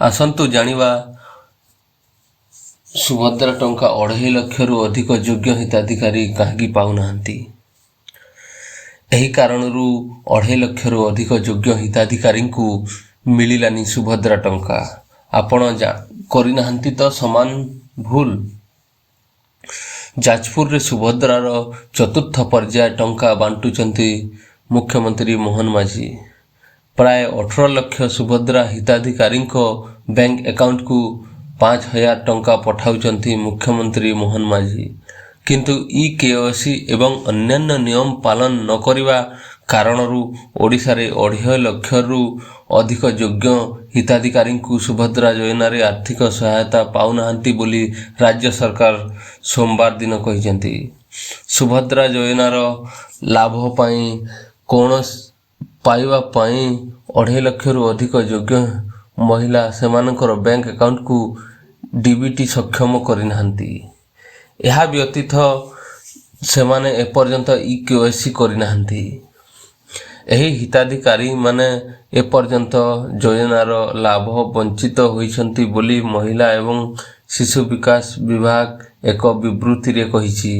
ଆସନ୍ତୁ ଜାଣିବା ସୁଭଦ୍ରା ଟଙ୍କା 2.5 ଲକ୍ଷରୁ ଅଧିକ ଯୋଗ୍ୟ ହିତାଧିକାରୀ କାହିଁକି ପାଉନାହାନ୍ତି। ଏହି କାରଣରୁ 2.5 ଲକ୍ଷରୁ ଅଧିକ ଯୋଗ୍ୟ ହିତାଧିକାରୀଙ୍କୁ ମିଳିଲାନି ସୁଭଦ୍ରା ଟଙ୍କା। ଆପଣ କରିନାହାନ୍ତି ତ ସମାନ ଭୁଲ। ଯାଜପୁରରେ ସୁଭଦ୍ରାର 4ର୍ଥ ପର୍ଯ୍ୟାୟ ଟଙ୍କା ବାଣ୍ଟୁଛନ୍ତି ମୁଖ୍ୟମନ୍ତ୍ରୀ ମୋହନ ମାଝୀ। ପ୍ରାୟ 18 ଲକ୍ଷ ସୁଭଦ୍ରା ହିତାଧିକାରୀଙ୍କ ବ୍ୟାଙ୍କ ଆକାଉଣ୍ଟକୁ 5,000 ଟଙ୍କା ପଠାଉଛନ୍ତି ମୁଖ୍ୟମନ୍ତ୍ରୀ ମୋହନ ମାଝୀ। କିନ୍ତୁ ଇକେୱାଇସି ଏବଂ ଅନ୍ୟାନ୍ୟ ନିୟମ ପାଳନ ନ କରିବା କାରଣରୁ ଓଡ଼ିଶାରେ 2.5 ଲକ୍ଷରୁ ଅଧିକ ଯୋଗ୍ୟ ହିତାଧିକାରୀଙ୍କୁ ସୁଭଦ୍ରା ଯୋଜନାରେ ଆର୍ଥିକ ସହାୟତା ପାଉନାହାନ୍ତି ବୋଲି ରାଜ୍ୟ ସରକାର ସୋମବାର ଦିନ କହିଛନ୍ତି। ସୁଭଦ୍ରା ଯୋଜନାର ଲାଭ ପାଇବା ପାଇଁ 2.5 ଲକ୍ଷରୁ ଅଧିକ ଯୋଗ୍ୟ ମହିଳା ସେମାନଙ୍କର ବ୍ୟାଙ୍କ ଆକାଉଣ୍ଟକୁ ଡିବିଟି ସକ୍ଷମ କରିନାହାନ୍ତି। ଏହା ବ୍ୟତୀତ ସେମାନେ ଏପର୍ଯ୍ୟନ୍ତ ଇକେୱାଇସି କରିନାହାନ୍ତି। ଏହି ହିତାଧିକାରୀମାନେ ଏପର୍ଯ୍ୟନ୍ତ ଯୋଜନାର ଲାଭ ବଞ୍ଚିତ ହୋଇଛନ୍ତି ବୋଲି ମହିଳା ଏବଂ ଶିଶୁ ବିକାଶ ବିଭାଗ ଏକ ବିବୃତ୍ତିରେ କହିଛି।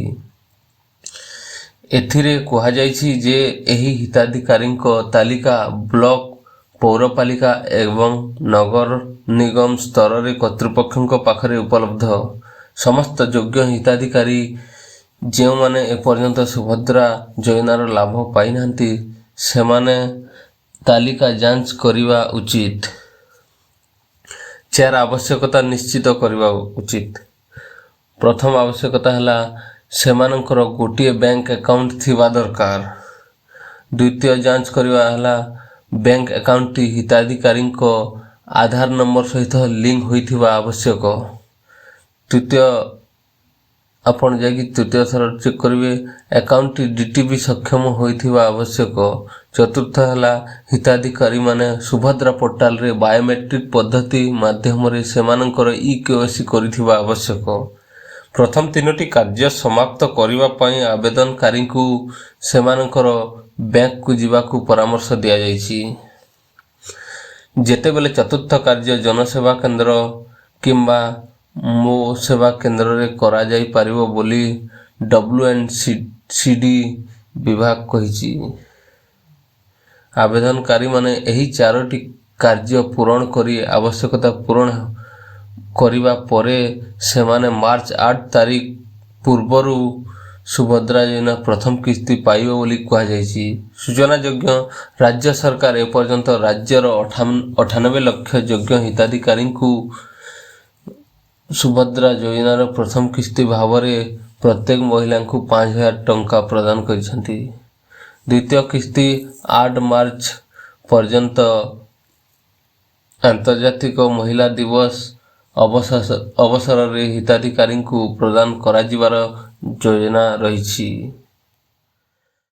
ଏଥିରେ କୁହାଯାଇଛି ଯେ ଏହି ହିତାଧିକାରୀଙ୍କ ତାଲିକା ବ୍ଲକ, ପୌରପାଳିକା ଏବଂ ନଗର ନିଗମ ସ୍ତରରେ କର୍ତ୍ତୃପକ୍ଷଙ୍କ ପାଖରେ ଉପଲବ୍ଧ। ସମସ୍ତ ଯୋଗ୍ୟ ହିତାଧିକାରୀ ଯେଉଁମାନେ ଏପର୍ଯ୍ୟନ୍ତ ସୁଭଦ୍ରା ଯୋଜନାର ଲାଭ ପାଇନାହାନ୍ତି ସେମାନେ ତାଲିକା ଯାଞ୍ଚ କରିବା ଉଚିତ। 4 ଆବଶ୍ୟକତା ନିଶ୍ଚିତ କରିବା ଉଚିତ। ପ୍ରଥମ ଆବଶ୍ୟକତା ହେଲା ସେମାନଙ୍କର ଗୋଟିଏ ବ୍ୟାଙ୍କ ଆକାଉଣ୍ଟ ଥିବା ଦରକାର। ଦ୍ୱିତୀୟ ଯାଞ୍ଚ କରିବା ହେଲା ବ୍ୟାଙ୍କ ଆକାଉଣ୍ଟଟି ହିତାଧିକାରୀଙ୍କ ଆଧାର ନମ୍ବର ସହିତ ଲିଙ୍କ ହୋଇଥିବା ଆବଶ୍ୟକ। ଆପଣ ଯାଇକି ତୃତୀୟ ଥର ଚେକ୍ କରିବେ ଆକାଉଣ୍ଟଟି ଡିଟିପି ସକ୍ଷମ ହୋଇଥିବା ଆବଶ୍ୟକ। ଚତୁର୍ଥ ହେଲା ହିତାଧିକାରୀମାନେ ସୁଭଦ୍ରା ପୋର୍ଟାଲରେ ବାୟୋମେଟ୍ରିକ ପଦ୍ଧତି ମାଧ୍ୟମରେ ସେମାନଙ୍କର ଇକେୱାଇସି କରିଥିବା ଆବଶ୍ୟକ। ପ୍ରଥମ 3ଟି କାର୍ଯ୍ୟ ସମାପ୍ତ କରିବା ପାଇଁ ଆବେଦନକାରୀଙ୍କୁ ସେମାନଙ୍କର ବ୍ୟାଙ୍କକୁ ଯିବାକୁ ପରାମର୍ଶ ଦିଆଯାଇଛି। ଯେତେବେଳେ ଚତୁର୍ଥ କାର୍ଯ୍ୟ ଜନସେବା କେନ୍ଦ୍ର କିମ୍ବା ମୋ ସେବା କେନ୍ଦ୍ରରେ କରାଯାଇପାରିବ ବୋଲି WNCD ବିଭାଗ କହିଛି। ଆବେଦନକାରୀମାନେ ଏହି 4ଟି କାର୍ଯ୍ୟ ପୂରଣ କରି ଆବଶ୍ୟକତା ପୂରଣ କରିବା ପରେ ସେମାନେ ମାର୍ଚ୍ଚ 8 ତାରିଖ ପୂର୍ବରୁ ସୁଭଦ୍ରା ଯୋଜନା ପ୍ରଥମ କିସ୍ତି ପାଇବେ ବୋଲି କୁହାଯାଇଛି। ସୂଚନାଯୋଗ୍ୟ, ରାଜ୍ୟ ସରକାର ଏପର୍ଯ୍ୟନ୍ତ ରାଜ୍ୟର 98 ଲକ୍ଷ ଯୋଗ୍ୟ ହିତାଧିକାରୀଙ୍କୁ ସୁଭଦ୍ରା ଯୋଜନାର ପ୍ରଥମ କିସ୍ତି ଭାବରେ ପ୍ରତ୍ୟେକ ମହିଳାଙ୍କୁ 5,000 ଟଙ୍କା ପ୍ରଦାନ କରିଛନ୍ତି। ଦ୍ୱିତୀୟ କିସ୍ତି 8 ମାର୍ଚ୍ଚ ପର୍ଯ୍ୟନ୍ତ ଆନ୍ତର୍ଜାତିକ ମହିଳା ଦିବସ ଅବସରରେ ହିତାଧିକାରୀଙ୍କୁ ପ୍ରଦାନ କରାଯିବାର ଯୋଜନା ରହିଛି।